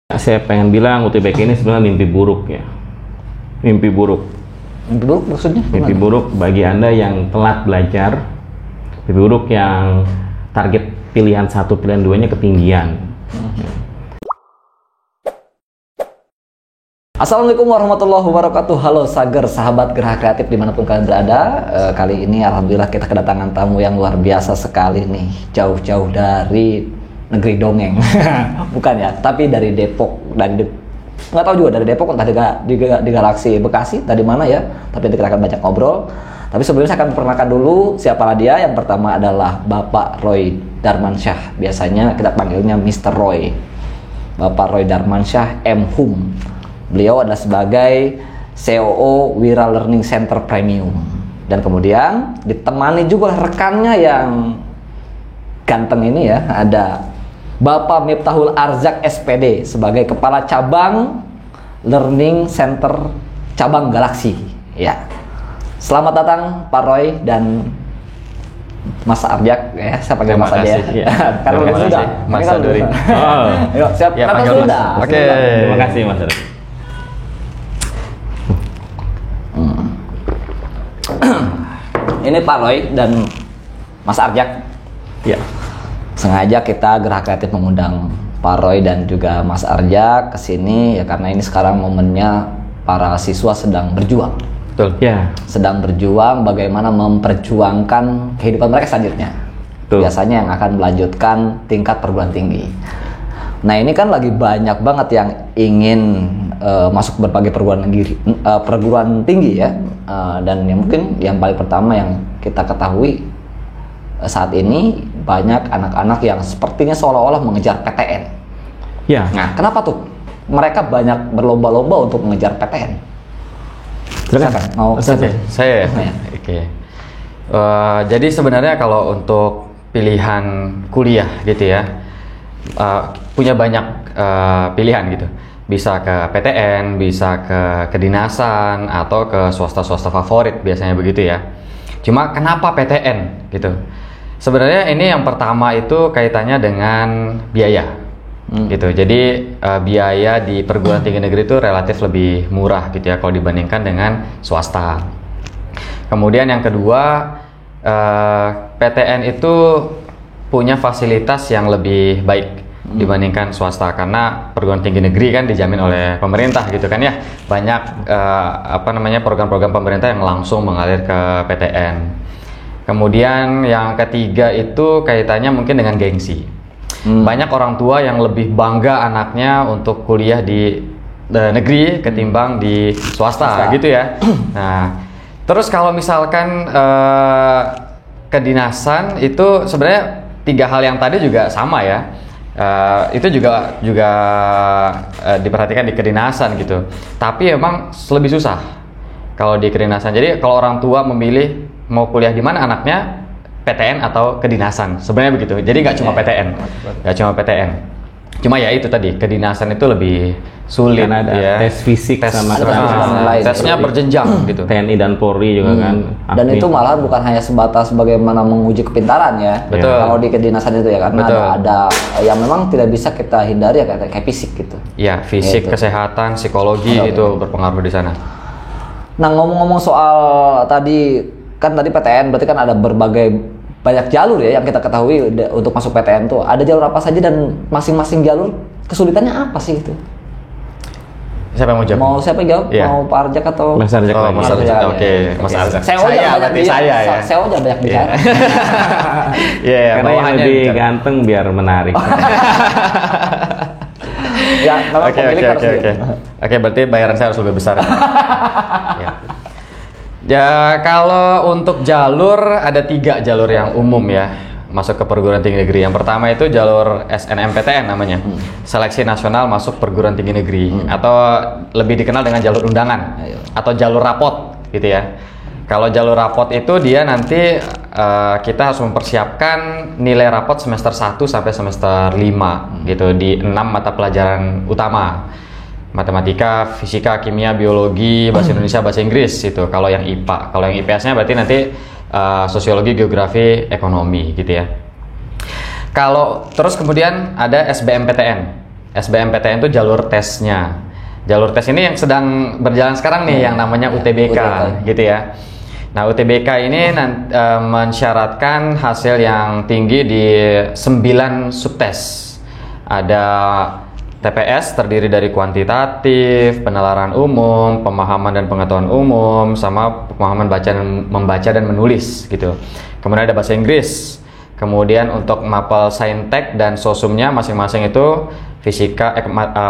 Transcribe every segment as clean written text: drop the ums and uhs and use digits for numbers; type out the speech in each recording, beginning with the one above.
Saya pengen bilang UTBK ini sebenarnya mimpi buruk ya. Mimpi buruk. Mimpi buruk maksudnya? Mimpi buruk bagi Anda yang telat belajar. Mimpi buruk yang target pilihan 1, pilihan 2-nya ketinggian. Assalamualaikum warahmatullahi wabarakatuh. Halo Sager, sahabat Geraha Kreatif dimanapun kalian berada. Kali ini alhamdulillah kita kedatangan tamu yang luar biasa sekali nih. Jauh-jauh dari negeri dongeng. Bukan ya, tapi dari Depok. Nggak tahu juga dari Depok, entah di Galaksi Bekasi, tadi mana ya. Tapi kita akan banyak ngobrol. Tapi sebelumnya saya akan memperkenalkan dulu siapa dia. Yang pertama adalah Bapak Roy Darmansyah. Biasanya kita panggilnya Mr. Roy. Bapak Roy Darmansyah M.Hum. Beliau adalah sebagai COO Wira Learning Center Premium. Dan kemudian ditemani juga rekannya yang ganteng ini ya, ada Bapak Miftahul Arzak SPD sebagai Kepala Cabang Learning Center Cabang Galaksi. Ya. Selamat datang Pak Roy dan Mas Arzak ya, saya panggil Mas aja ya. Karena belum sudah. Mas Aduri. Oh. Ayo, siap. Ya, Kata sudah. Oke. Terima kasih Mas Aduri. Ini Pak Roy dan Mas Arzak. Ya. Sengaja kita Geraha Kreatif mengundang Pak Roy dan juga Mas Arzak ke sini ya karena ini sekarang momennya para siswa sedang berjuang. Betul. Ya. Sedang berjuang bagaimana memperjuangkan kehidupan mereka selanjutnya. Betul. Biasanya yang akan melanjutkan tingkat perguruan tinggi. Nah, ini kan lagi banyak banget yang ingin masuk berbagai perguruan tinggi ya. Dan yang mungkin yang paling pertama yang kita ketahui saat ini banyak anak-anak yang sepertinya seolah-olah mengejar PTN. Ya. Nah, kenapa tuh mereka banyak berlomba-lomba untuk mengejar PTN? Silakan. Mau saya. Ya. Oke. Jadi sebenarnya kalau untuk pilihan kuliah gitu ya, punya banyak pilihan gitu. Bisa ke PTN, bisa ke kedinasan atau ke swasta-swasta favorit biasanya begitu ya. Cuma kenapa PTN gitu? Sebenarnya ini yang pertama itu kaitannya dengan biaya gitu. Jadi biaya di perguruan tinggi negeri itu relatif lebih murah gitu ya kalau dibandingkan dengan swasta. Kemudian yang kedua, PTN itu punya fasilitas yang lebih baik dibandingkan swasta karena perguruan tinggi negeri kan dijamin oleh pemerintah gitu kan ya. Banyak program-program pemerintah yang langsung mengalir ke PTN. Kemudian yang ketiga itu kaitannya mungkin dengan gengsi. Banyak orang tua yang lebih bangga anaknya untuk kuliah di negeri ketimbang di swasta gitu ya. Nah, terus kalau misalkan kedinasan itu sebenarnya 3 hal yang tadi juga sama ya. Itu juga diperhatikan di kedinasan gitu. Tapi emang lebih susah kalau di kedinasan. Jadi kalau orang tua memilih mau kuliah di mana anaknya, PTN atau kedinasan. Sebenarnya begitu. Jadi nggak cuma PTN. Nggak cuma PTN. Cuma ya itu tadi, kedinasan itu lebih sulit karena ada ya. tes fisik sama tesnya berjenjang gitu. TNI dan Polri juga kan. Dan itu malah bukan hanya sebatas bagaimana menguji kepintaran ya. Betul. Kalau di kedinasan itu ya karena ada yang memang tidak bisa kita hindari ya kayak fisik gitu. Iya, fisik, gitu. Kesehatan, psikologi itu berpengaruh di sana. Nah, ngomong-ngomong soal tadi PTN berarti kan ada banyak jalur ya yang kita ketahui untuk masuk PTN tuh. Ada jalur apa saja dan masing-masing jalur kesulitannya apa sih itu? Siapa yang mau jawab? Mau siapa yang jawab? Yeah. Mau Pak Arzak atau Mas Arzak? Oh, Mas Arzak. Oke, Mas Arzak. Saya jangan banyak bicara. Iya, karena yang lebih ganteng biar menarik. Ya, Oke, berarti bayaran saya harus lebih besar. Ya. Ya, kalau untuk jalur ada 3 jalur yang umum ya masuk ke perguruan tinggi negeri. Yang pertama itu jalur SNMPTN namanya, Seleksi Nasional Masuk Perguruan Tinggi Negeri, atau lebih dikenal dengan jalur undangan atau jalur rapot gitu ya. Kalau jalur rapot itu dia nanti kita harus mempersiapkan nilai rapot semester 1 sampai semester 5 gitu di 6 mata pelajaran utama. Matematika, fisika, kimia, biologi, bahasa Indonesia, bahasa Inggris itu kalau yang IPA. Kalau yang IPS-nya berarti nanti sosiologi, geografi, ekonomi gitu ya. Kalau terus kemudian ada SBMPTN. SBMPTN itu jalur tesnya. Jalur tes ini yang sedang berjalan sekarang nih, yang namanya UTBK, gitu ya. Nah, UTBK ini mensyaratkan hasil yang tinggi di 9 subtes. Ada TPS terdiri dari kuantitatif, penalaran umum, pemahaman dan pengetahuan umum, sama pemahaman membaca dan menulis gitu. Kemudian ada bahasa Inggris. Kemudian untuk mapel saintek dan sosumnya masing-masing itu fisika,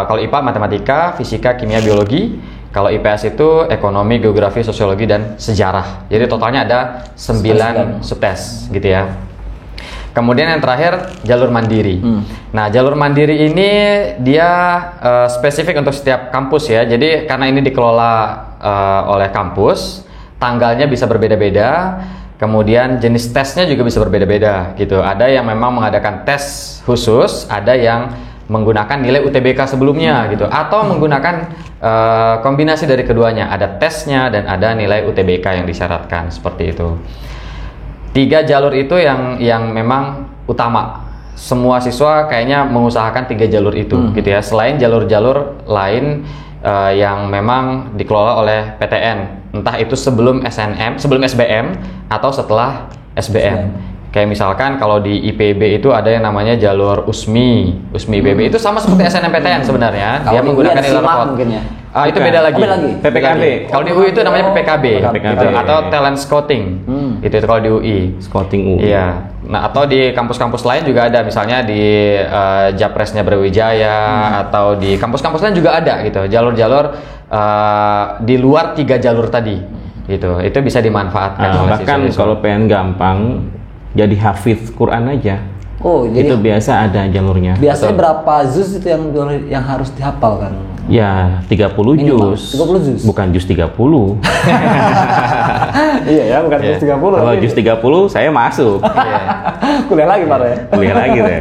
kalau IPA matematika, fisika, kimia, biologi. Kalau IPS itu ekonomi, geografi, sosiologi, dan sejarah. Jadi totalnya ada 9 subtes gitu ya. Kemudian yang terakhir jalur mandiri. Nah, jalur mandiri ini dia spesifik untuk setiap kampus ya. Jadi karena ini dikelola oleh kampus, tanggalnya bisa berbeda-beda. Kemudian jenis tesnya juga bisa berbeda-beda gitu. Ada yang memang mengadakan tes khusus, ada yang menggunakan nilai UTBK sebelumnya gitu, atau menggunakan kombinasi dari keduanya. Ada tesnya dan ada nilai UTBK yang disyaratkan seperti itu. 3 jalur itu yang memang utama. Semua siswa kayaknya mengusahakan 3 jalur itu gitu ya. Selain jalur-jalur lain yang memang dikelola oleh PTN. Entah itu sebelum SBM atau setelah SBM. Kayak misalkan kalau di IPB itu ada yang namanya jalur USMI IPB itu sama seperti SNMPTN sebenarnya. Dia menggunakan nilai rapot. Itu beda lagi. PPKB. Kalau di UI itu namanya PPKB. Gitu. Atau talent scouting. Itu kalau di UI. Scouting UI. Iya. Nah, atau di kampus-kampus lain juga ada, misalnya di Japresnya Brawijaya atau di kampus-kampus lain juga ada gitu. Jalur-jalur di luar 3 jalur tadi. Gitu. Itu bisa dimanfaatkan oleh bahkan siswa-siswa. kalau pengen gampang jadi hafiz Quran aja. Oh, jadi itu biasa ada jalurnya. biasanya berapa juz itu yang harus dihafalkan? Ya, 30 Minimal. juz. 30 juz. Bukan juz 30. Iya ya, bukan juz 30. Kalau juz 30 saya masuk. Kuliah lagi Pak ya. Kuliah lagi deh.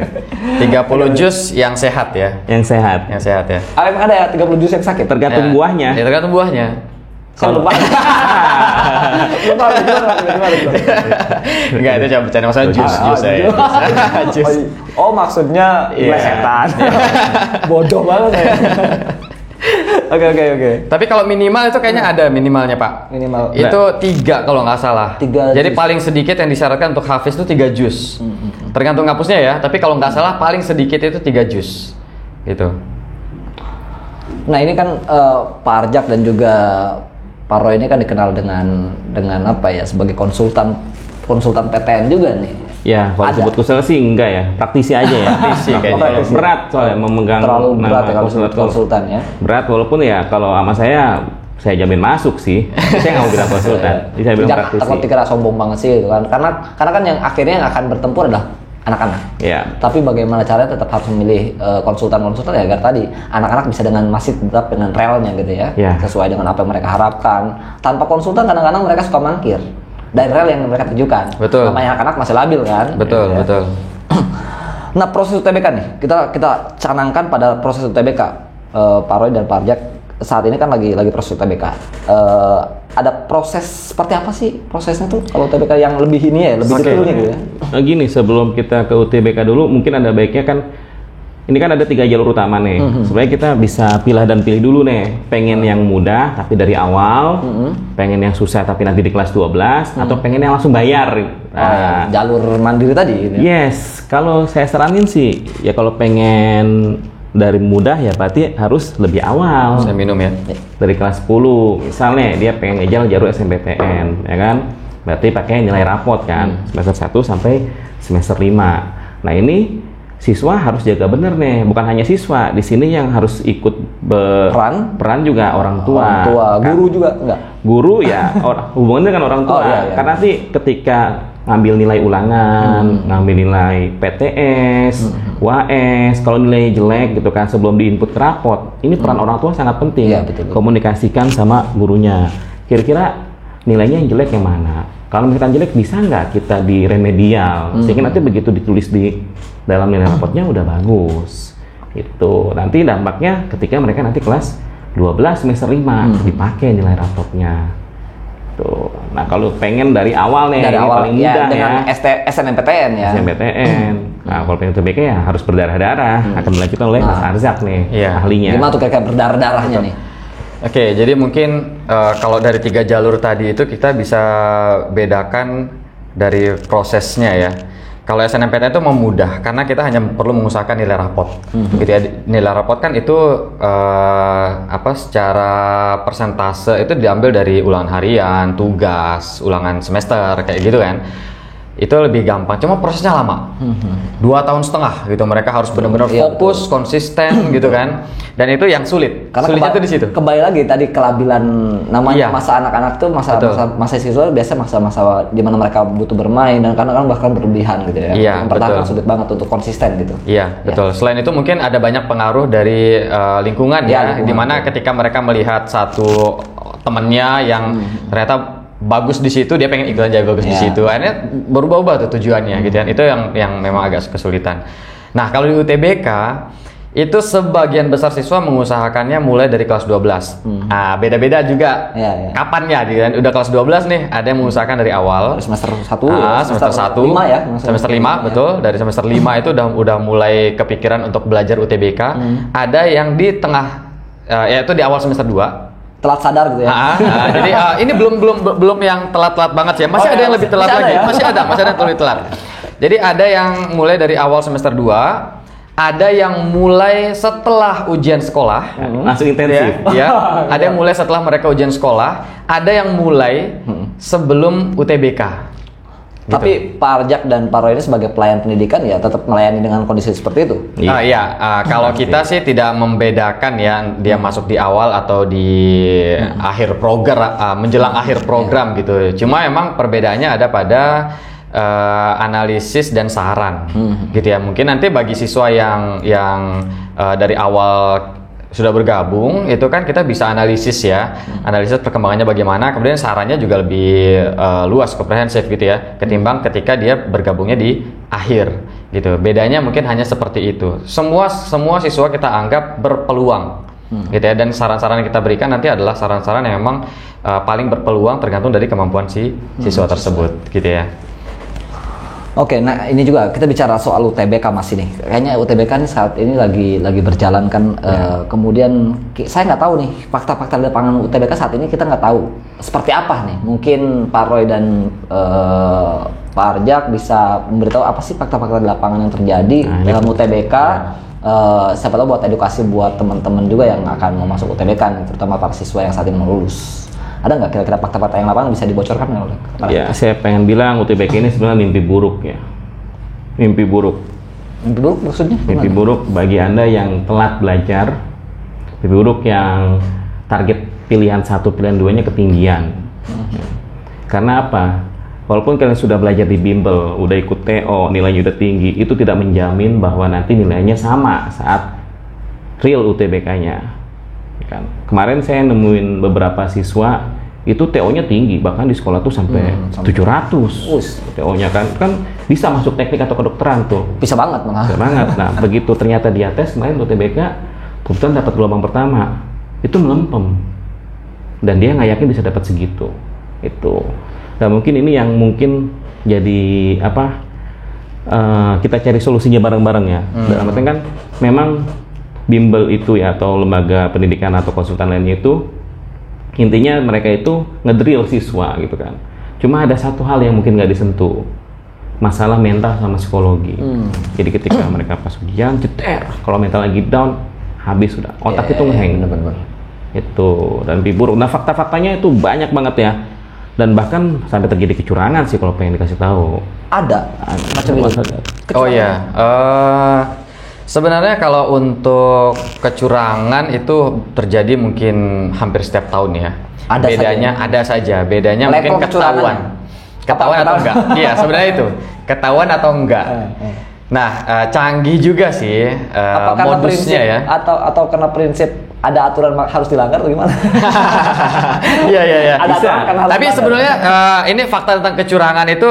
30 juz yang sehat ya. Yang sehat. Yang sehat ya. Ada ya 30 juz yang sakit. Tergantung buahnya. Ya, tergantung buahnya. Kan lupa. Gimana? Enggak, itu cuma bercanda, maksudnya jus saya. Jus. Oh, maksudnya plesetan. Bodoh banget ya. Oke. Tapi kalau minimal itu kayaknya ada minimalnya, Pak. Minimal. Itu 3 kalau nggak salah. 3 Jadi juz. paling sedikit yang disyaratkan untuk hafiz itu 3 juz. Tergantung kampusnya ya, tapi kalau nggak salah paling sedikit itu 3 juz. Gitu. Nah, ini kan Pak Arjak dan juga Pak Roy ini kan dikenal dengan apa ya, sebagai konsultan PTN juga nih. Ya, kalau disebut konselor sih enggak ya, praktisi aja ya. Praktisi kayaknya. Berat soalnya memegang Terlalu berat ya kalau konselor. konsultan ya. Berat, walaupun ya kalau sama saya jamin masuk sih. Saya nggak mau bilang konsultan, saya bilang Jangan praktisi. takut dikira sombong banget sih gitu kan. Karena kan yang akhirnya yang akan bertempur adalah anak-anak. Ya. Tapi bagaimana caranya tetap harus memilih konsultan-konsultan ya agar tadi anak-anak bisa masih tetap dengan relnya gitu ya. Ya. Sesuai dengan apa yang mereka harapkan. Tanpa konsultan kadang-kadang mereka suka mangkir dari rel yang mereka tujukan. Betul. Namanya anak-anak masih labil kan. Betul, Gitu ya. betul. Nah, proses UTBK nih, kita canangkan pada proses UTBK. Pak Roy dan Pak Arjak saat ini kan lagi proses UTBK. Ada proses seperti apa sih prosesnya tuh kalau UTBK yang lebih ini ya, lebih detailnya gitu ya? Nah, gini, sebelum kita ke UTBK dulu, mungkin ada baiknya kan, ini kan ada 3 jalur utama nih. Sebenarnya kita bisa pilih dulu nih. Pengen yang mudah tapi dari awal, pengen yang susah tapi nanti di kelas 12, atau pengen yang langsung bayar. Nah, Jalur mandiri tadi gitu ya? yes, kalau saya saranin sih, ya kalau pengen dari mudah ya berarti harus lebih awal. Saya minum ya. Dari kelas 10, misalnya dia pengen ngejar jalur SNMPTN, ya kan? Berarti pakai nilai rapot kan, semester 1 sampai semester 5. Nah, ini siswa harus jaga bener nih, bukan hanya siswa, di sini yang harus ikut peran juga orang tua. Orang tua, Kan? guru juga enggak? Guru ya, hubungannya dengan orang tua. Oh, iya. Karena nanti ketika ngambil nilai ulangan, ngambil nilai PTS, UAS, kalau nilai jelek gitu kan sebelum diinput ke rapot, ini peran orang tua sangat penting. Iya, betul. Komunikasikan sama gurunya. Kira-kira nilainya yang jelek yang mana? Kalau misalkan jelek bisa nggak kita di remedial? Sehingga nanti begitu ditulis di dalam nilai rapotnya udah bagus. Itu nanti dampaknya ketika mereka nanti kelas 12 semester 5 dipakai nilai rapotnya. Tuh. Nah, kalau pengen dari awal nih, Dari ini awal paling ya mudah dengan ya. SNMPTN ya. SNMPTN. Nah, kalau pengen UTBK ya harus berdarah-darah. Akan dilanjutkan oleh Mas Arzak nih, Iya. ahlinya. Gimana tuh kayak berdarah-darahnya nih? Oke, jadi mungkin kalau dari 3 jalur tadi itu kita bisa bedakan dari prosesnya ya. Kalau SNMPTN itu memudah karena kita hanya perlu mengusahakan nilai rapot. Gitu ya. Nilai rapot kan itu secara persentase itu diambil dari ulangan harian, tugas, ulangan semester kayak gitu kan. Itu lebih gampang, cuma prosesnya lama. 2,5 tahun gitu, mereka harus benar-benar Iya, fokus, konsisten gitu kan. Dan itu yang sulit. Karena Sulitnya tuh di situ. Kembali lagi tadi kelabilan namanya Iya. masa anak-anak tuh Betul. masa siswa biasa masa-masa di mana mereka butuh bermain dan kadang-kadang bahkan berlebihan gitu ya. Iya, Yang pertama betul. sulit banget untuk konsisten gitu. Iya, betul. Selain itu mungkin ada banyak pengaruh dari lingkungan Iya, ya, lingkungan. di mana ketika mereka melihat satu temennya yang ternyata bagus di situ, dia pengen ikutan jadi bagus di Iya. situ. Akhirnya berubah-ubah tuh tujuannya gitu kan. Itu yang memang agak kesulitan. Nah, kalau di UTBK itu sebagian besar siswa mengusahakannya mulai dari kelas 12. Nah, beda-beda juga Iya, iya. kapannya gitu kan. Udah kelas 12 nih, ada yang mengusahakan dari awal. Dari semester 1 Semester 1 5 ya. semester 5 betul. Dari semester 5 itu udah mulai kepikiran untuk belajar UTBK. Ada yang di tengah yaitu di awal semester 2. Telat sadar gitu ya. Jadi ini belum yang telat-telat banget ya. Masih Oh, ada ya, yang lebih telat masih ada lagi. ya? Masih ada yang lebih telat. Jadi ada yang mulai dari awal semester 2, ada yang mulai setelah ujian sekolah. Langsung intensif. Ya, ada yang mulai setelah mereka ujian sekolah, ada yang mulai sebelum UTBK. Tapi Pak Arjak dan Pak Roy ini sebagai pelayan pendidikan ya tetap melayani dengan kondisi seperti itu. Kalau kita sih tidak membedakan ya dia masuk di awal atau di akhir program, menjelang akhir program gitu. Cuma emang perbedaannya ada pada analisis dan saran, gitu ya. Mungkin nanti bagi siswa yang dari awal sudah bergabung itu kan kita bisa analisis ya, analisis perkembangannya bagaimana, kemudian sarannya juga lebih luas, komprehensif gitu ya, ketimbang ketika dia bergabungnya di akhir gitu. Bedanya mungkin hanya seperti itu. Semua siswa kita anggap berpeluang gitu ya, dan saran-saran yang kita berikan nanti adalah saran-saran yang memang paling berpeluang tergantung dari kemampuan si siswa tersebut gitu ya. Oke, nah ini juga kita bicara soal UTBK masih nih. Kayaknya UTBK nih saat ini lagi berjalan kan. Kemudian saya nggak tahu nih fakta-fakta di lapangan UTBK saat ini kita nggak tahu seperti apa nih. Mungkin Pak Roy dan Pak Arjak bisa memberitahu apa sih fakta-fakta di lapangan yang terjadi dalam UTBK. Siapa tahu buat edukasi buat teman-teman juga yang akan mau masuk UTBK nih, terutama para siswa yang saat ini mau lulus. Ada nggak kira-kira fakta-fakta yang lapangan bisa dibocorkan nggak oleh? Ya, saya pengen bilang UTBK ini sebenarnya mimpi buruk ya. Mimpi buruk. Mimpi buruk maksudnya? Mimpi buruk bagi Anda yang telat belajar. Mimpi buruk yang target pilihan 1, pilihan 2-nya ketinggian. Karena apa? Walaupun kalian sudah belajar di bimbel, udah ikut TO, nilainya udah tinggi, itu tidak menjamin bahwa nanti nilainya sama saat real UTBK-nya. Kan. Kemarin saya nemuin beberapa siswa itu TO-nya tinggi, bahkan di sekolah tuh sampai 700 TO-nya kan bisa masuk teknik atau kedokteran tuh. Bisa banget malah. Bisa banget. Nah, begitu ternyata dia tes kemarin UTBK, kebetulan dapat gelombang pertama, itu melempem. Dan dia nggak yakin bisa dapat segitu. Itu. Dan mungkin ini yang mungkin jadi kita cari solusinya bareng-bareng ya. Dalam artian kan memang bimbel itu ya, atau lembaga pendidikan atau konsultan lainnya itu intinya mereka itu ngedrill siswa gitu kan. Cuma ada satu hal yang mungkin nggak disentuh, masalah mental sama psikologi. Jadi ketika mereka pas ujian jeter, kalau mental lagi down habis sudah, otak itu ngeheng. Bener-bener. Itu dan buruk. Nah, fakta-faktanya itu banyak banget ya, dan bahkan sampai terjadi kecurangan sih kalau pengen dikasih tahu. Ada macam itu. Oh ya, sebenarnya kalau untuk kecurangan itu terjadi mungkin hampir setiap tahun ya. Ada saja. Bedanya Level mungkin ketahuan atau enggak. Iya, sebenarnya itu ketahuan atau enggak. Nah, canggih juga sih modusnya ya. Atau karena prinsip ada aturan harus dilanggar atau gimana? Iya. Ada Bisa. aturan kan harus Tapi dilanggar. sebenarnya ini fakta tentang kecurangan itu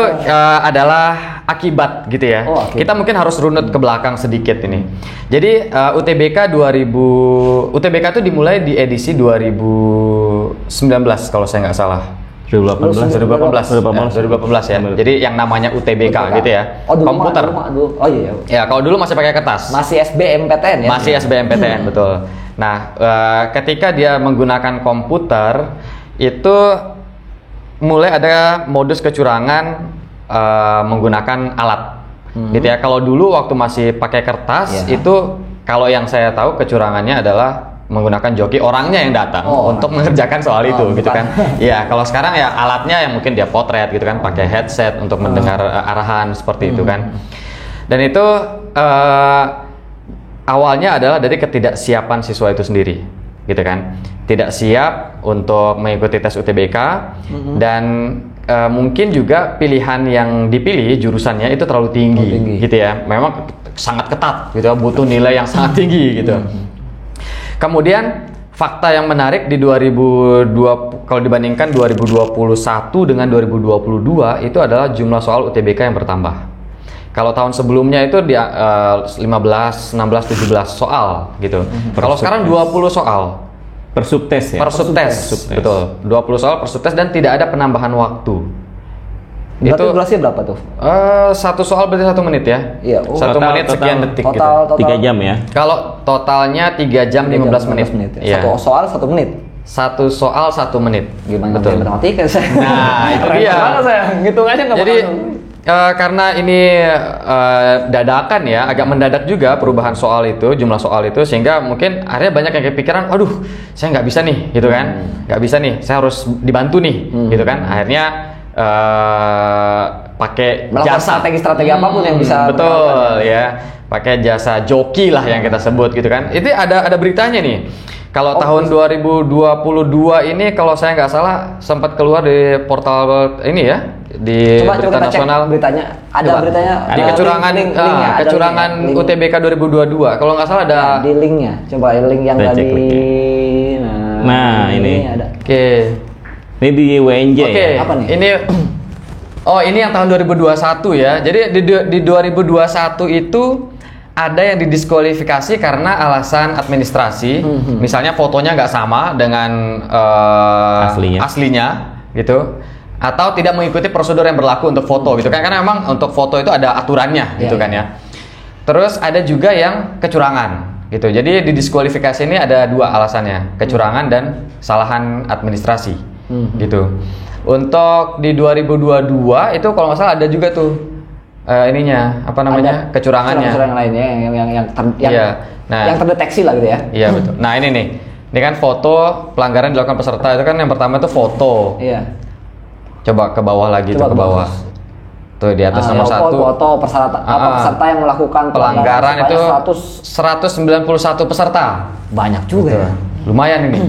adalah akibat gitu ya. Oh, akibat. Kita mungkin harus runut ke belakang sedikit ini. Jadi UTBK itu dimulai di edisi 2019 kalau saya nggak salah. 2018 ya. Jadi yang namanya UTBK gitu ya. Oh, dulu komputer. Oh iya. Ya, kalau dulu masih pakai kertas. Masih SBMPTN ya? Masih SBMPTN, betul. Nah, ketika dia menggunakan komputer, itu mulai ada modus kecurangan menggunakan alat. Gitu ya. Kalau dulu waktu masih pakai kertas, itu kalau yang saya tahu kecurangannya adalah menggunakan joki orangnya yang datang untuk mengerjakan soal itu gitu kan. Ya, kalau sekarang ya alatnya yang mungkin dia potret gitu kan, pakai headset untuk mendengar arahan seperti itu kan. Dan itu awalnya adalah dari ketidaksiapan siswa itu sendiri gitu kan. Tidak siap untuk mengikuti tes UTBK dan mungkin juga pilihan yang dipilih jurusannya itu terlalu tinggi gitu ya. Memang sangat ketat gitu ya, butuh nilai yang sangat tinggi gitu. Kemudian fakta yang menarik di 2020 kalau dibandingkan 2021 dengan 2022 itu adalah jumlah soal UTBK yang bertambah. Kalau tahun sebelumnya itu di 15, 16, 17 soal gitu. Kalau sekarang 20 soal. Per subtes ya? Per subtes. Betul. 20 soal per subtes dan tidak ada penambahan waktu. Berarti Itu durasinya berapa tuh? Satu soal berarti 1 menit ya? Iya. 1 Total- menit sekian detik Total, gitu. 3 jam ya? Kalau totalnya 3 jam 15 menit. Ya. Iya. Satu soal 1 menit. Satu soal 1 menit. Gimana Betul. matematika saya? Nah, itu Keren dia. banget saya. Ngitungnya nggak Jadi bakal. karena ini dadakan ya, agak mendadak juga perubahan soal itu, jumlah soal itu, sehingga mungkin akhirnya banyak yang kepikiran, aduh, saya nggak bisa nih, gitu kan, nggak bisa nih, saya harus dibantu nih, gitu kan, akhirnya pakai Melakukan jasa strategi apapun yang bisa betul ya, pakai jasa joki lah yang kita sebut gitu kan. Itu ada beritanya nih. Kalau tahun 2022 ini kalau saya nggak salah sempat keluar di portal ini ya, di Coba Berita kita Nasional. cek beritanya. Ada Coba. beritanya. Di kecurangan linknya, ada kecurangan linknya. UTBK 2022. Kalau nggak salah ada. Ya, di linknya. Coba link yang Kita tadi. cek Nah, ini. ada. Oke. Ini di WNJ Oke. ya? Apa nih? Ini ini yang tahun 2021 ya. Jadi di 2021 itu ada yang didiskualifikasi karena alasan administrasi. Misalnya fotonya nggak sama dengan aslinya gitu. Atau tidak mengikuti prosedur yang berlaku untuk foto gitu kan. Karena memang untuk foto itu ada aturannya gitu kan ya. Terus ada juga yang kecurangan gitu. Jadi di diskualifikasi ini ada 2 alasannya, kecurangan dan kesalahan administrasi gitu. Untuk di 2022 itu kalau nggak salah ada juga tuh ininya apa namanya, kecurangannya. Kecurangan lainnya yang Iya. Nah, yang terdeteksi lah gitu ya. iya betul. Nah ini nih, ini kan foto pelanggaran dilakukan peserta itu kan yang pertama itu foto. Iya. Coba ke bawah lagi, Coba tuh ke bawah. Tuh di atas nomor 1. Foto peserta yang melakukan pelanggaran itu sebanyak 191 peserta. banyak juga ya. Lumayan ini.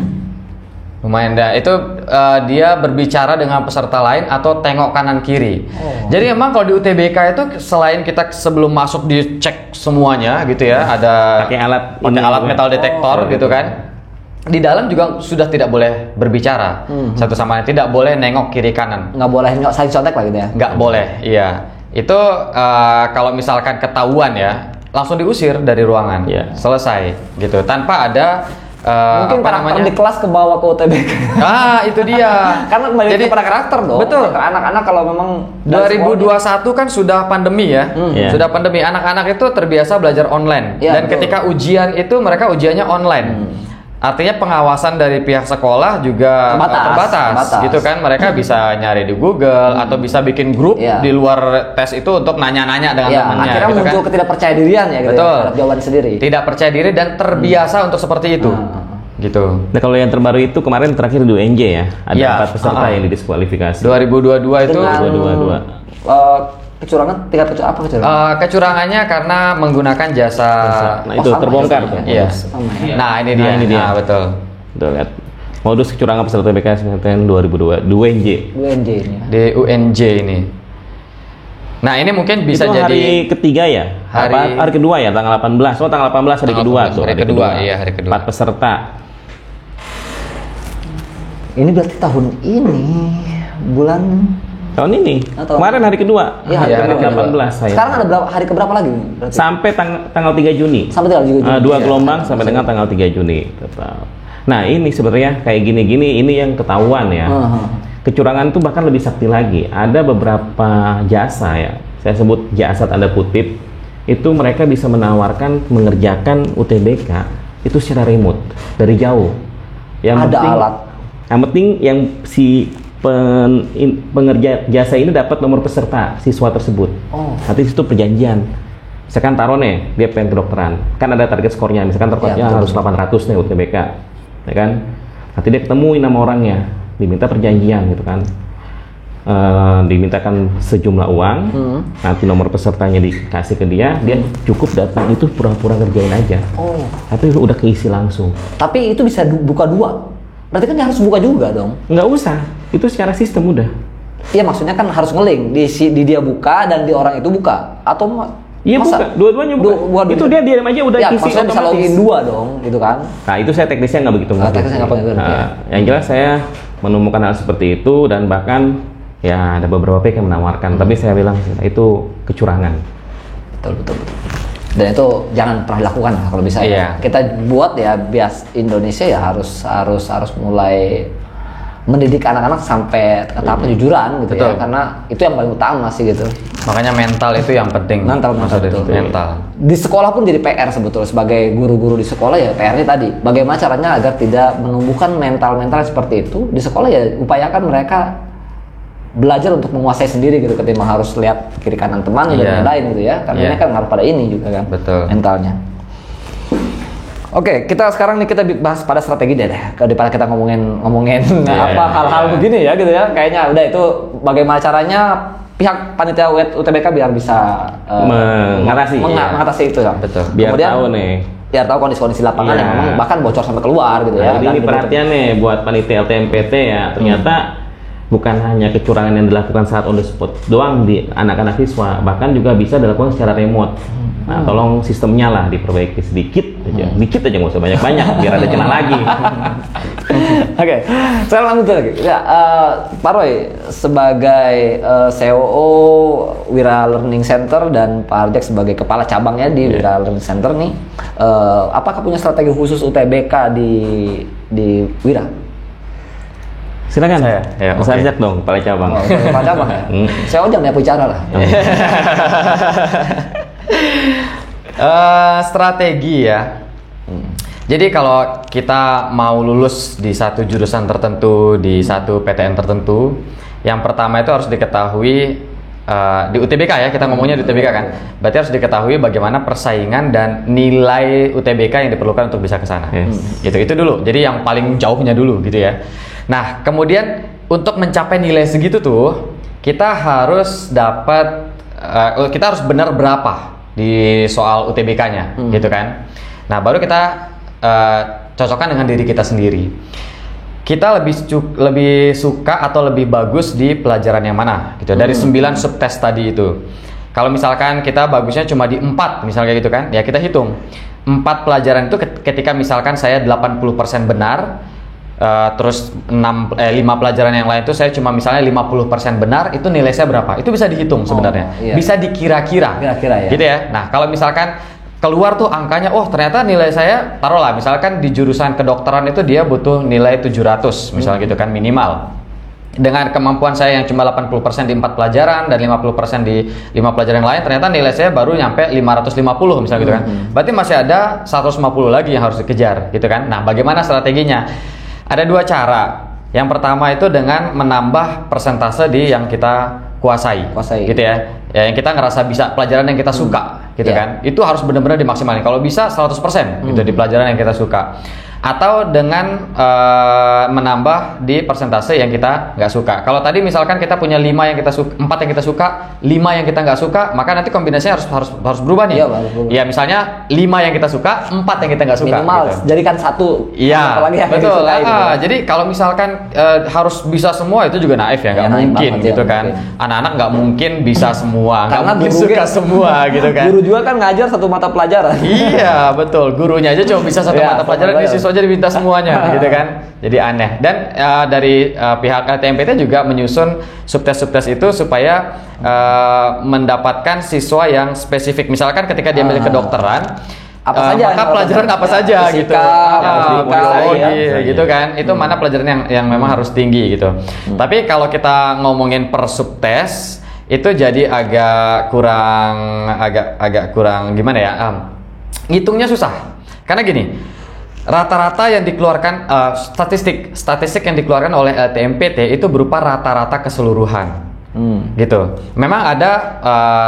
Lumayan dah. Itu dia berbicara dengan peserta lain atau tengok kanan kiri. Jadi emang kalau di UTBK itu selain kita sebelum masuk dicek semuanya gitu ya, ada Pakai alat metal detektor gitu kan. Di dalam juga sudah tidak boleh berbicara satu sama lain, tidak boleh nengok kiri kanan. Nggak boleh saling contek lah gitu ya. Nggak boleh, iya. Itu kalau misalkan ketahuan ya, langsung diusir dari ruangan. Iya. Selesai gitu. Tanpa ada Mungkin karakter di kelas ke bawah ke UTBK. Itu dia. Karena kembali kepada karakter dong. Betul. Anak-anak kalau memang 2021 kan sudah pandemi ya. Iya. Sudah pandemi. Anak-anak itu terbiasa belajar online. Iya, Dan betul. ketika ujian itu mereka ujiannya online. Artinya pengawasan dari pihak sekolah juga terbatas gitu kan. Mereka bisa nyari di Google atau bisa bikin grup Iya. di luar tes itu untuk nanya-nanya dengan ya, temannya akhirnya gitu muncul kan. ketidakpercayaan ya gitu. Betul. Ya, terhadap jawaban sendiri. Tidak percaya diri dan terbiasa untuk seperti itu. Gitu. Nah kalau yang terbaru itu kemarin terakhir di UNJ ya, ada Iya. 4 peserta yang didiskualifikasi. 2022 itu Dengan 2022. Kecurangan tingkat apa kecurangan? kecurangannya karena menggunakan jasa. Nah itu sama terbongkar ya, tuh. Iya. sama ya. Nah ini dia. Nah, ini dia. Nah, betul. Tuh lihat. Modus kecurangan peserta BKSNPTN 2002 di UNJ. UNJ ini ya. Di UNJ ini. Nah ini mungkin bisa itu jadi hari ketiga ya? Hari kedua ya, tanggal 18. Oh tanggal 18 hari Tanggal kedua 18, tuh. hari kedua, iya, hari kedua. 4 peserta. Ini berarti tahun ini bulan Tahun ini. Atau- Kemarin hari kedua. Iya, hari Hari kedua. 18 saya. sekarang ada berapa hari keberapa lagi berarti? Sampai tanggal 3 Juni. Sampai tanggal 3 Juni. 2 Iya. gelombang sampai dengan tanggal 3 Juni tetap. Nah, ini sebenarnya kayak gini-gini ini yang ketahuan ya. kecurangan itu bahkan lebih sakti lagi. Ada beberapa jasa ya, saya sebut jasa tanda kutip, itu mereka bisa menawarkan mengerjakan UTBK itu secara remote dari jauh. Yang Ada penting, alat. Yang penting yang si pengerja jasa ini dapat nomor peserta siswa tersebut. Nanti itu perjanjian. Misalkan taruh nih, dia pengen kedokteran, kan ada target skornya, misalkan targetnya Ya, harus 800 nih UTBK, ya kan? Nanti dia ketemuin sama orangnya, diminta perjanjian gitu kan, dimintakan sejumlah uang, nanti nomor pesertanya dikasih ke dia, dia cukup datang itu pura-pura ngerjain aja, tapi udah keisi langsung. Tapi itu bisa buka 2. Berarti kan dia harus buka juga dong. Nggak usah, itu secara sistem udah. Iya, maksudnya kan harus nge-link di dia buka dan di orang itu buka, atau Iya masa? buka, dua-duanya buka. Itu dia diam aja udah Ya, isi maksudnya bisa otomatis. login 2 dong, gitu kan? Nah itu saya teknisnya nggak begitu ngerti. Teknisnya nggak begitu ngerti, ya. Yang jelas saya menemukan hal seperti itu dan bahkan ya ada beberapa pihak yang menawarkan, tapi saya bilang itu kecurangan. Betul. Dan itu jangan pernah dilakukan lah kalau bisa. Iya. Kita buat ya bias Indonesia ya harus mulai mendidik anak-anak sampai ke tahap kejujuran gitu. Betul. Ya, karena itu yang paling utama sih gitu. Makanya mental itu yang penting. Mental Maksudnya betul. mental. Di sekolah pun jadi PR sebetulnya sebagai guru-guru di sekolah ya PR-nya tadi bagaimana caranya agar tidak menumbuhkan mental-mental seperti itu di sekolah ya upayakan mereka belajar untuk menguasai sendiri gitu ketimbang harus lihat kiri kanan teman dan Iya. lain gitu ya karena Iya. ini kan ngaruh pada ini juga kan Betul. mentalnya. Oke, kita sekarang nih kita bahas pada strategi deh. Daripada kita ngomongin apa hal-hal begini ya gitu ya. Kayaknya udah itu bagaimana caranya pihak panitia UTBK biar bisa mengatasi itu ya. Betul. Biar Kemudian, tahu nih. biar tahu kondisi lapangan Iya. yang memang bahkan bocor sampai keluar gitu ya. Nah, jadi Dan ini perhatian nih buat panitia LTMPT ya. Ternyata bukan hanya kecurangan yang dilakukan saat on the spot doang di anak-anak siswa, bahkan juga bisa dilakukan secara remote. Nah, tolong sistemnya lah diperbaiki sedikit aja, nggak usah banyak-banyak, biar ada celah lagi. Oke, sekarang lanjut lagi. Ya, Pak Roy sebagai COO Wira Learning Center dan Pak Arjak sebagai kepala cabangnya di Wira Learning Center nih, apakah punya strategi khusus UTBK di Wira? Silakan. Saya? Ya, Mas oke. Arjak dong, kepala cabang. Kepala cabang ya. Saya jangan bicara lah. Strategi ya. Jadi kalau kita mau lulus di satu jurusan tertentu, di satu PTN tertentu, yang pertama itu harus diketahui di UTBK ya, kita ngomongnya di UTBK kan. Berarti harus diketahui bagaimana persaingan dan nilai UTBK yang diperlukan untuk bisa ke sana. Yes. Gitu, itu dulu. Jadi yang paling jauhnya dulu gitu ya. Nah, kemudian untuk mencapai nilai segitu tuh, kita harus kita harus benar berapa di soal UTBK-nya, gitu kan. Nah, baru kita cocokkan dengan diri kita sendiri. Kita lebih suka atau lebih bagus di pelajaran yang mana, gitu. Dari 9 subtes tadi itu. Kalau misalkan kita bagusnya cuma di 4, misalnya gitu kan, ya kita hitung. 4 pelajaran itu ketika misalkan saya 80% benar, terus 5 pelajaran yang lain itu saya cuma misalnya 50% benar, itu nilai saya berapa? Itu bisa dihitung sebenarnya. Iya. Bisa dikira-kira. Kira-kira ya. Gitu ya. Nah, kalau misalkan keluar tuh angkanya, oh ternyata nilai saya, taruhlah misalkan di jurusan kedokteran itu dia butuh nilai 700 misalnya gitu kan minimal. Dengan kemampuan saya yang cuma 80% di 4 pelajaran dan 50% di 5 pelajaran yang lain, ternyata nilai saya baru nyampe 550 misalnya gitu kan. Berarti masih ada 150 lagi yang harus dikejar gitu kan. Nah, bagaimana strateginya? Ada 2 cara. Yang pertama itu dengan menambah persentase di yang kita kuasai. Gitu ya. Ya, yang kita ngerasa bisa, pelajaran yang kita suka gitu kan. Itu harus benar-benar dimaksimalkan. Kalau bisa 100% gitu di pelajaran yang kita suka. Atau dengan menambah di persentase yang kita nggak suka. Kalau tadi misalkan kita punya 5 yang kita suka, 4 yang kita suka, 5 yang kita nggak suka, maka nanti kombinasinya harus berubah nih. Iya, harus berubah. Ya, misalnya 5 yang kita suka, 4 yang kita nggak suka. Minimal gitu. jadikan 1. Iya, apalagi yang betul. disukai, gitu. Jadi kalau misalkan harus bisa semua itu juga naif ya, nggak Ya, naif mungkin banget, gitu ya, kan. mungkin. Anak-anak nggak mungkin bisa semua, nggak Karena mungkin guru suka kan- semua gitu kan. Guru juga kan ngajar 1 mata pelajaran. Iya, betul. Gurunya aja cuma bisa 1 Iya, mata pelajaran, satu di pelajaran. siswa aja diminta semuanya gitu kan. Jadi aneh. Dan dari pihak TMPT juga menyusun subtes-subtes itu supaya mendapatkan siswa yang spesifik. Misalkan ketika dia ambil kedokteran, Apa saja maka yang pelajaran harus- apa saja fisika, gitu. matematika, biologi ya. gitu kan. Itu mana pelajaran yang memang harus tinggi gitu. Tapi kalau kita ngomongin per subtes itu jadi agak kurang gimana ya? Ngitungnya susah. Karena gini, rata-rata yang dikeluarkan statistik yang dikeluarkan oleh LTMPT itu berupa rata-rata keseluruhan. Gitu. Memang ada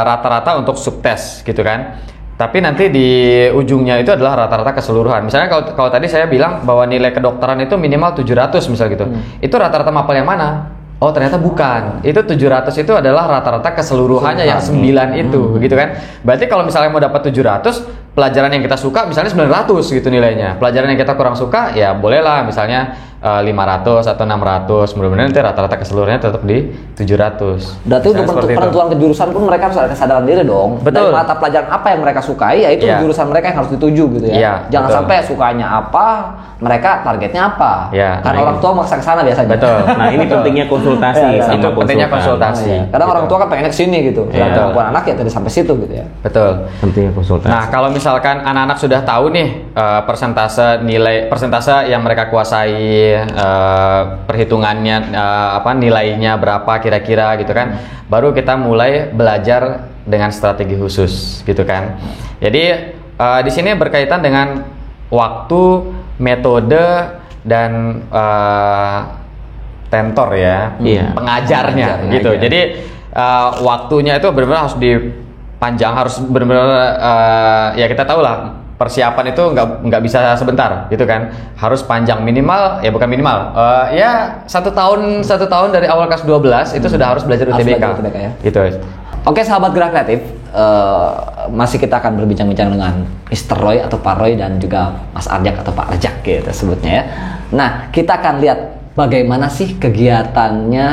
rata-rata untuk subtes gitu kan. Tapi nanti di ujungnya itu adalah rata-rata keseluruhan. Misalnya kalau tadi saya bilang bahwa nilai kedokteran itu minimal 700 misal gitu. Itu rata-rata mapel yang mana? Oh ternyata bukan. Itu 700 itu adalah rata-rata keseluruhannya yang 9 itu gitu kan. Berarti kalau misalnya mau dapat 700, pelajaran yang kita suka misalnya 900 gitu nilainya. Pelajaran yang kita kurang suka ya bolehlah misalnya 500 atau 600. Mudah-mudahan nanti rata-rata keseluruhannya tetap di 700. Berarti untuk Misalnya seperti itu. penentuan kejurusan pun mereka harus ada kesadaran diri dong. Betul. Dari mata pelajaran apa yang mereka sukai, ya itu Iya. jurusan mereka yang harus dituju gitu ya. Iya, Jangan betul. sampai sukanya apa, mereka targetnya apa. Iya, Karena nah orang tua maksa ke sana biasanya. Betul. Nah ini pentingnya konsultasi Iya, sama itu pentingnya konsultasi. Iya. Kadang Gitu. orang tua kan pengennya ke sini gitu. Iya. Sedangkan kemampuan anak ya tadi sampai situ gitu ya. Betul. Pentingnya konsultasi. Nah, kalau misalkan anak-anak sudah tahu nih persentase yang mereka kuasai, perhitungannya nilainya berapa kira-kira gitu kan, baru kita mulai belajar dengan strategi khusus gitu kan. Jadi di sini berkaitan dengan waktu, metode dan tentor ya, Iya. pengajarnya Pengajar, gitu. pengajar. Jadi waktunya itu benar-benar harus dipanjang, harus benar-benar ya kita tahu lah persiapan itu nggak bisa sebentar gitu kan, harus panjang, minimal ya bukan minimal ya satu tahun dari awal kelas 12 itu sudah harus belajar Harus UTBK, belajar UTBK ya. gitu. Oke sahabat gerak kreatif, masih kita akan berbincang-bincang dengan Mr. Roy atau Pak Roy dan juga Mas Arjak atau Pak Arjak gitu sebutnya ya. Nah kita akan lihat bagaimana sih kegiatannya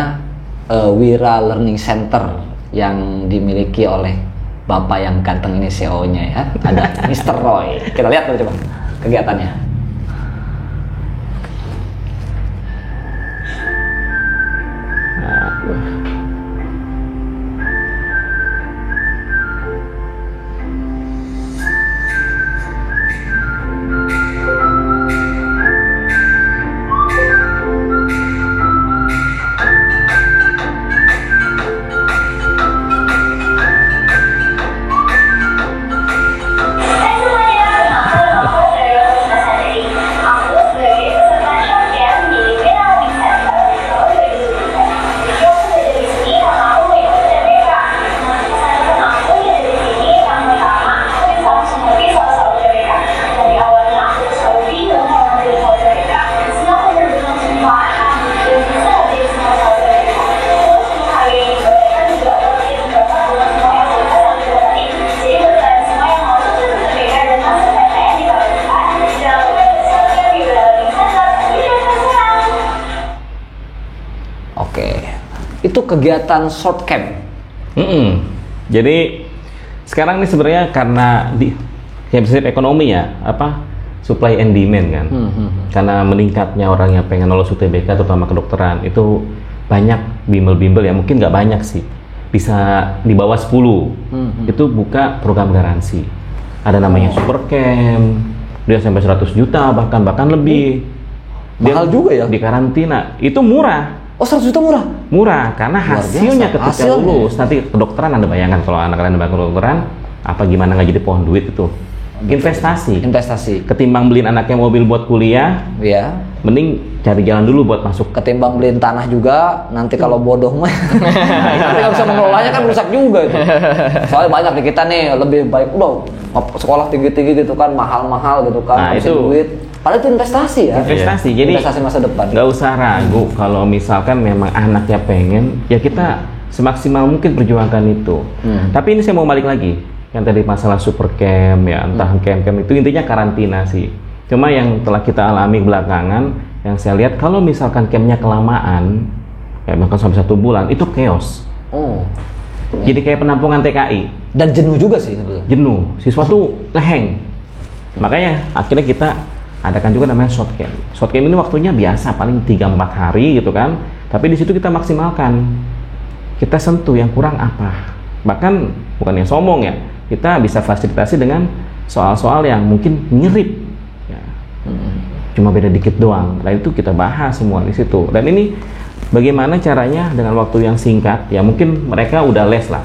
Wira Learning Center yang dimiliki oleh Bapak yang ganteng ini CEO-nya ya. Ada Mr. Roy. Kita lihat dulu coba kegiatannya. Oke. Itu kegiatan short camp. Jadi sekarang ini sebenarnya karena ya prinsip ekonomi ya, supply and demand kan. Karena meningkatnya orang yang pengen lolos UTBK terutama kedokteran itu banyak bimbel-bimbel ya, mungkin nggak banyak sih, bisa di bawah 10 itu buka program garansi. Ada namanya super camp, dia sampai 100 juta bahkan lebih. Mahal juga ya? Di karantina itu murah. Oh 100 juta murah? Murah karena Luar hasilnya biasa. ketika Hasilnya. lulus nanti kedokteran, Anda bayangkan kalau anak kalian bayar kedokteran apa gimana nggak jadi pohon duit itu, investasi ketimbang beliin anaknya mobil buat kuliah, Ya. mending cari jalan dulu buat masuk. Ketimbang beliin tanah juga, nanti kalau bodoh mah nanti nggak bisa mengelolanya kan rusak juga itu. Soalnya banyak di kita nih lebih baik udah sekolah tinggi-tinggi gitu kan, mahal-mahal gitu kan, Nah, habisin itu duit. Padahal itu investasi ya. investasi. Jadi investasi masa depan. nggak usah ragu kalau misalkan memang anaknya pengen, ya kita semaksimal mungkin perjuangkan itu. Tapi ini saya mau balik lagi yang tadi masalah super camp ya, entah camp-camp itu intinya karantina sih. Cuma yang telah kita alami belakangan, yang saya lihat kalau misalkan campnya kelamaan, ya bahkan sampai 1 bulan, itu chaos. Oh. Jadi kayak penampungan TKI, Dan jenuh juga sih sebetulnya. jenuh, siswa tuh ngeheng. Makanya akhirnya kita adakan juga namanya short camp. Short camp ini waktunya biasa paling 3-4 hari gitu kan. Tapi di situ kita maksimalkan. Kita sentuh yang kurang apa. Bahkan bukan yang sombong ya. Kita bisa fasilitasi dengan soal-soal yang mungkin mirip, ya. Cuma beda dikit doang. Nah itu kita bahas semua di situ. Dan ini bagaimana caranya dengan waktu yang singkat, ya mungkin mereka udah les lah.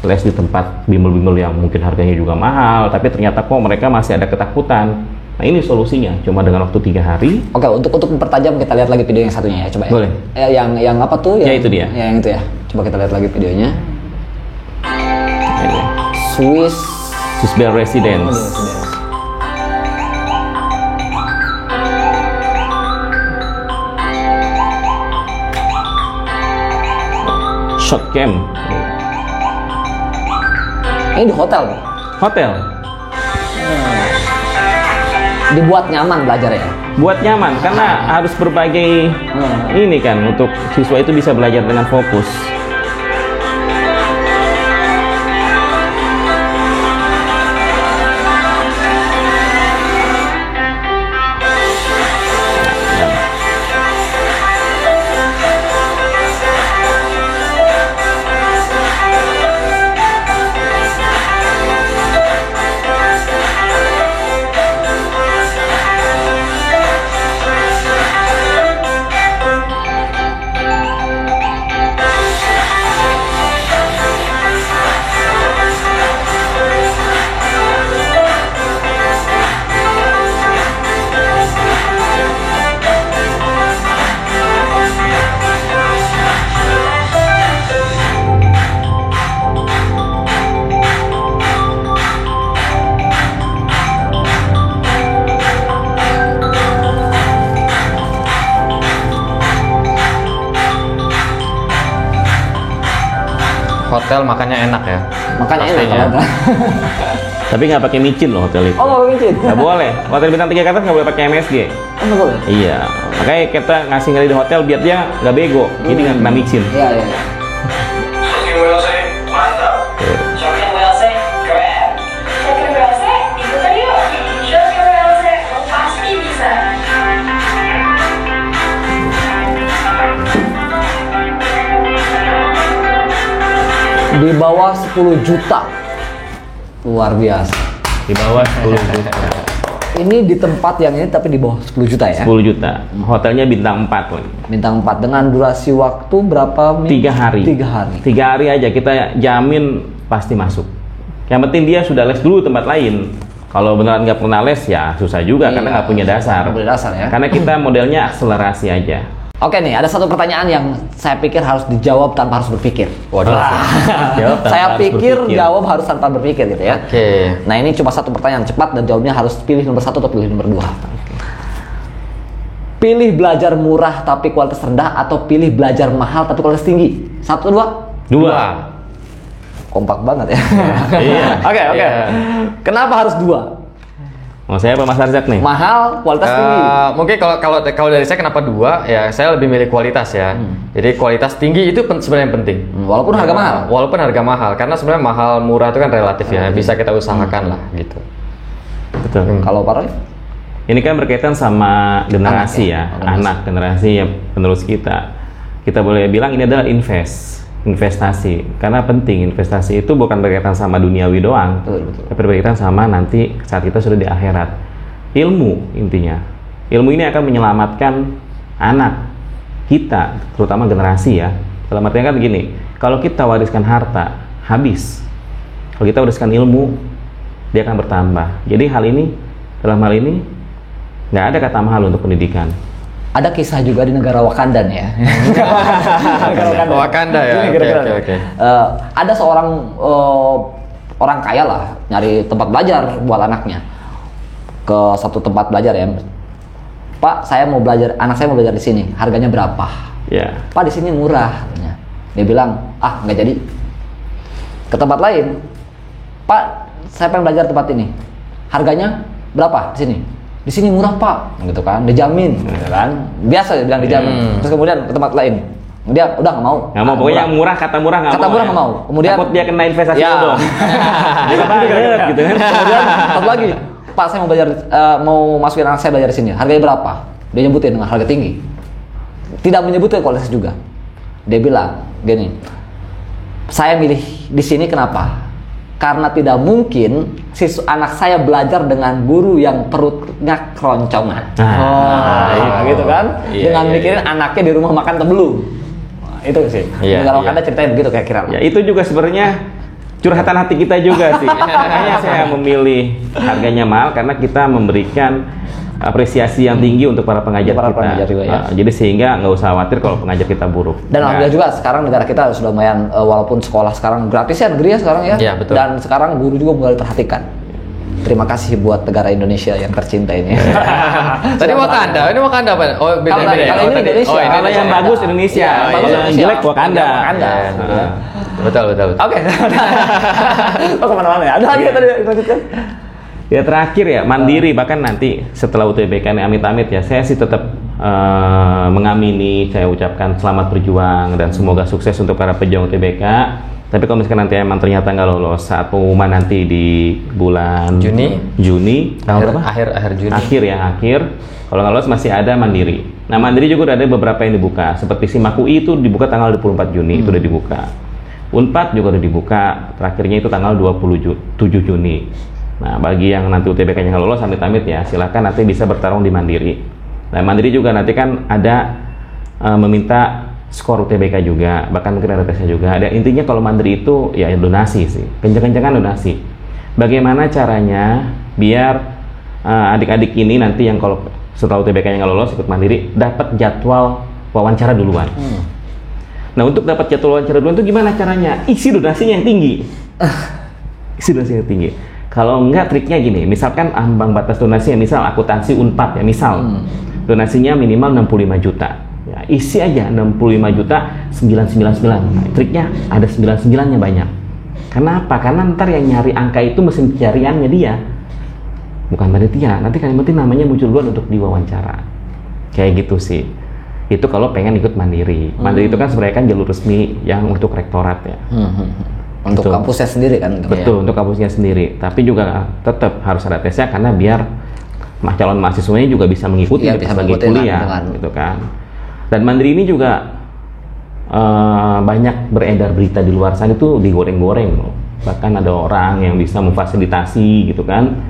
Les di tempat bimbel-bimbel yang mungkin harganya juga mahal, tapi ternyata kok mereka masih ada ketakutan. Nah ini solusinya, cuma dengan waktu 3 hari. Oke, untuk mempertajam kita lihat lagi video yang satunya ya, coba ya. Boleh. Yang apa tuh? Ya, itu dia. Yang itu ya. Coba kita lihat lagi videonya. Ini. Swiss Bell Residence. Shot cam. Ini di hotel, Bro. Hotel. Dibuat nyaman belajar ya. Buat nyaman karena harus berbagai ini kan untuk siswa itu bisa belajar dengan fokus. Hotel makannya enak ya. Makanya enak Pastinya. kalau Tapi nggak pakai micin loh hotel itu. Oh, nggak mungkin. Nggak boleh. Hotel bintang 3 ke atas nggak boleh pakai MSG. Oh, nggak boleh. Iya. Makanya kita ngasih ngali di hotel biar dia nggak bego. Jadi nggak kena micin. Iya, iya. Shocking WLC, mantap. Shocking WLC, keren. Shocking WLC, ikutan yuk. Shocking WLC, lo pasti bisa. Di bawah 10 juta. Luar biasa. Di bawah 10 juta. Ini di tempat yang ini tapi di bawah 10 juta ya. 10 juta. Hotelnya bintang 4 pun. Bintang 4 dengan durasi waktu berapa? 3 hari. 3 hari. 3 hari aja kita jamin pasti masuk. Yang penting dia sudah les dulu tempat lain. Kalau beneran nggak pernah les ya susah juga Iya. karena nggak punya dasar. Nggak punya dasar ya. Karena kita modelnya akselerasi aja. Oke nih, ada satu pertanyaan yang saya pikir harus dijawab tanpa harus berpikir. Waduh. Jawab tanpa Saya harus pikir berpikir. jawab harus tanpa berpikir gitu ya. Oke. Nah ini cuma satu pertanyaan cepat dan jawabnya harus pilih nomor 1 atau pilih nomor 2. Pilih belajar murah tapi kualitas rendah atau pilih belajar mahal tapi kualitas tinggi? 1, 2? 2. Kompak banget ya. Iya. Oke. Iya. Kenapa harus 2? Mau saya apa Mas Arzak nih? Mahal, kualitas tinggi. Mungkin kalau dari saya kenapa 2 ya saya lebih milih kualitas ya. Jadi kualitas tinggi itu sebenarnya yang penting. Walaupun harga mahal. Walaupun harga mahal karena sebenarnya mahal murah itu kan relatif ya. Bisa kita usahakan lah gitu. Betul. Kalau Pak Roy? Ini kan berkaitan sama generasi Anak ya, ya, anak generasi yang penerus kita. Kita boleh bilang ini adalah investasi. Karena penting investasi itu bukan berkaitan sama duniawi doang, Betul. tapi berkaitan sama nanti saat kita sudah di akhirat. Ilmu intinya. Ilmu ini akan menyelamatkan anak kita, terutama generasi ya. Dalam artinya kan begini, kalau kita wariskan harta, habis. Kalau kita wariskan ilmu, dia akan bertambah. Jadi dalam hal ini nggak ada kata mahal untuk pendidikan. Ada kisah juga di negara Wakandan ya. Negara Wakanda ya. Ini kira-kira. Oke. Ada seorang orang kaya lah nyari tempat belajar buat anaknya ke satu tempat belajar ya. Pak, anak saya mau belajar di sini. Harganya berapa? Ya. Pak, di sini murah katanya. Dia bilang, nggak jadi. Ke tempat lain, Pak, saya pengen belajar tempat ini. Harganya berapa di sini? Di sini murah Pak, gitu kan, dijamin, gitu kan, biasa dia bilang dijamin. Terus kemudian ke tempat lain, dia udah nggak mau. Nggak mau, pokoknya yang murah, kata murah nggak mau. Kata murah ya. nggak mau. Kemudian takut dia kena investasi Ya. bodong. Dia banget gitu kan. Kemudian satu lagi, Pak saya mau belajar, mau masukin anak saya belajar di sini. Harganya berapa? Dia nyebutin dengan harga tinggi. Tidak menyebutkan kualitas juga. Dia bilang gini, saya milih di sini kenapa? Karena tidak mungkin anak saya belajar dengan guru yang perutnya keroncongan. Gitu kan? Iya, Dengan iya, mikirin anaknya di rumah makan atau belum. Itu sih. Iya, Kalau iya. Anda ceritain begitu kira-kira. Ya itu juga sebenarnya curhatan hati kita juga sih. Makanya saya memilih harganya mahal karena kita memberikan apresiasi yang tinggi untuk para pengajar Para kita. pengajar juga, ya. Jadi sehingga nggak usah khawatir kalau pengajar kita buruk. Dan alhamdulillah juga sekarang negara kita sudah lumayan walaupun sekolah sekarang gratis ya negeri ya sekarang ya. Iya, betul. Dan sekarang guru juga mulai diperhatikan. Terima kasih buat negara Indonesia yang tercinta ini. Tadi Wakanda, ini Wakanda apa? Oh, beda Kalau ya. ini Tadi- Indonesia. Oh, ini Kalau yang bagus Indonesia, Iya, kalau iya. yang jelek Wakanda. Wakanda. Iya, betul. Oke. Oh kemana-mana ya? Ada lagi tadi lanjutkan. Ya terakhir ya mandiri, bahkan nanti setelah UTBK ini amit-amit ya saya sih tetap mengamini, saya ucapkan selamat berjuang dan semoga sukses untuk para pejuang UTBK. Tapi kalau misalkan nanti emang ternyata nggak lolos saat pengumuman nanti di bulan Juni tanggal berapa? Akhir Juni. Akhir. Kalau nggak lolos masih ada mandiri. Nah mandiri juga udah ada beberapa yang dibuka. Seperti SIMAK UI itu dibuka tanggal 24 Juni itu udah dibuka. Unpad juga udah dibuka. Terakhirnya itu tanggal 27 Juni. Nah bagi yang nanti UTBK-nya nggak lolos amit-amit ya silakan nanti bisa bertarung di mandiri. Nah mandiri juga nanti kan ada meminta skor UTBK juga, bahkan mungkin ada tesnya juga. Dan intinya kalau mandiri itu ya donasi sih, kencang-kencangan donasi. Bagaimana caranya biar adik-adik ini nanti yang kalau setelah UTBK-nya nggak lolos ikut mandiri dapat jadwal wawancara duluan. Nah untuk dapat jadwal wawancara duluan itu gimana caranya? Isi donasinya yang tinggi. Isi donasinya yang tinggi. Kalau enggak triknya gini, misalkan ambang batas donasinya misal akuntansi Unpad ya misal donasinya minimal 65 juta. Ya, isi aja 65 juta 999. Nah, triknya ada 99-nya banyak. Kenapa? Karena ntar yang nyari angka itu mesin pencariannya dia. Bukan panitia. Nanti kan yang penting namanya muncul duluan untuk diwawancara. Kayak gitu sih. Itu kalau pengen ikut mandiri. Mandiri itu kan sebenarnya kan jalur resmi yang untuk rektorat ya. Untuk Betul. kampusnya sendiri kan. Betul, untuk kampusnya sendiri. Tapi juga tetap harus ada tesnya karena biar calon mahasiswanya juga bisa mengikuti Iya, bisa sebagai mengikuti kuliah, dengan- gitu kan. Dan mandiri ini juga banyak beredar berita di luar sana itu digoreng-goreng loh. Bahkan ada orang yang bisa memfasilitasi gitu kan.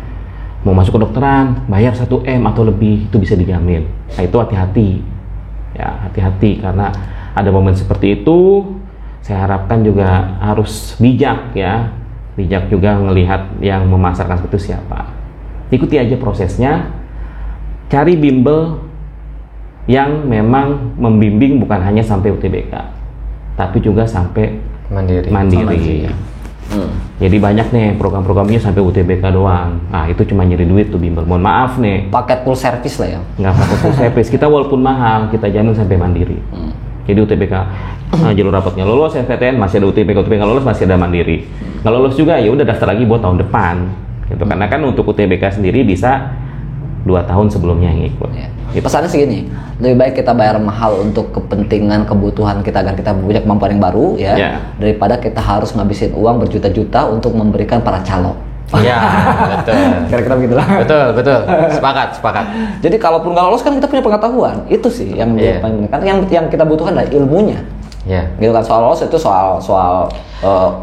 Mau masuk ke dokteran, bayar 1 M atau lebih itu bisa dijamin. Nah itu hati-hati. Ya hati-hati karena ada momen seperti itu. Saya harapkan juga harus bijak ya. Bijak juga melihat yang memasarkan seperti itu siapa. Ikuti aja prosesnya. Cari bimbel yang memang membimbing bukan hanya sampai UTBK, tapi juga sampai mandiri. Jadi banyak nih program-programnya sampai UTBK doang. Nah itu cuma nyari duit tuh bimbel. Mohon maaf nih, Paket full service lah ya. nggak pakai full service. Kita walaupun mahal, kita jamin sampai mandiri. Jadi UTBK jalur rapotnya lolos, SPTN masih ada UTBK nggak lolos masih ada mandiri. Nggak lolos juga ya udah daftar lagi buat tahun depan. Gitu. Karena kan untuk UTBK sendiri bisa 2 tahun sebelumnya yang ikut. Ya. Pesannya segini, lebih baik kita bayar mahal untuk kepentingan kebutuhan kita agar kita punya kemampuan yang baru ya, Ya. daripada kita harus ngabisin uang berjuta-juta untuk memberikan para calon. Iya, betul. Kira-kira begitulah. Betul. Sepakat. Jadi kalaupun nggak lolos kan kita punya pengetahuan, itu sih yang Iya. paling penting. Kan yang kita butuhkan adalah ilmunya. Iya. Gitu kan, soal lolos itu soal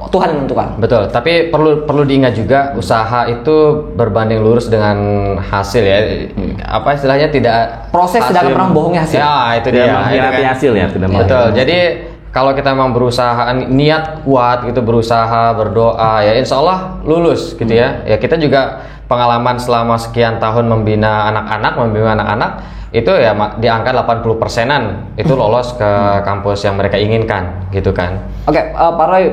Tuhan yang menentukan. Betul, tapi perlu diingat juga usaha itu berbanding lurus dengan hasil ya. Apa istilahnya tidak Proses tidak akan pernah bohongnya hasil. Ya, itu Tidak dia. mengkhianati Itu kan. hasil ya, tidak Betul. mengkhianati. Jadi kalau kita memang berusaha niat kuat gitu, berusaha berdoa ya insya Allah lulus gitu ya. Ya kita juga pengalaman selama sekian tahun membina anak-anak itu ya di angka 80%-an itu lolos ke kampus yang mereka inginkan gitu kan. Oke, Pak Roy,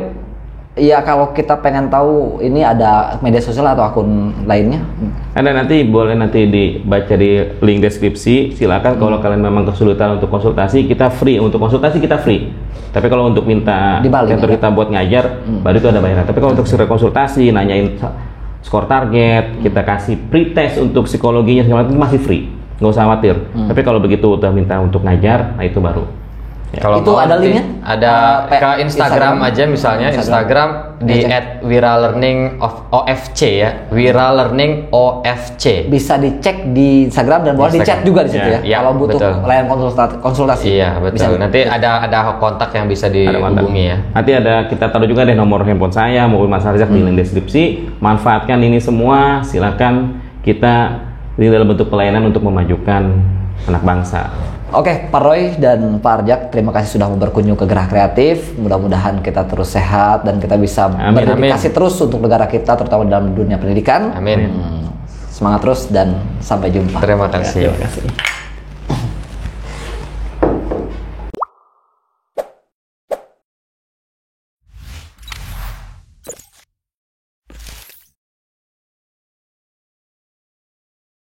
ya kalau kita pengen tahu ini ada media sosial atau akun lainnya? Ada boleh nanti dibaca di link deskripsi. Silakan kalau kalian memang kesulitan untuk konsultasi, kita free. Untuk konsultasi kita free. Tapi kalau untuk minta Di Bali, mentor ya? kita buat ngajar, baru itu ada bayaran. Tapi kalau untuk konsultasi, nanyain skor target, kita kasih pre-test untuk psikologinya segala macam itu masih free. Nggak usah khawatir. Tapi kalau begitu udah minta untuk ngajar, nah itu baru Kalau Itu mau ada nanti linknya? ada ke Instagram aja misalnya, Instagram di @wiralearning OFC ya, wiralearning OFC. Bisa dicek di Instagram dan boleh Instagram. dichat juga di situ Ya, ya. Kalau butuh betul. layanan konsultasi. Iya betul. Bisa Nanti ada kontak yang bisa Ada kontak. dihubungi ya. Nanti kita taruh juga deh nomor handphone saya maupun Mas Arzak di link deskripsi. Manfaatkan ini semua, silakan kita ini dalam bentuk pelayanan untuk memajukan anak bangsa. Oke, Pak Roy dan Pak Arjak, terima kasih sudah berkunjung ke Gerah Kreatif. Mudah-mudahan kita terus sehat dan kita bisa Amin, berdedikasi terus untuk negara kita, terutama dalam dunia pendidikan. Amin. Semangat terus dan sampai jumpa. Terima kasih. Terima kasih.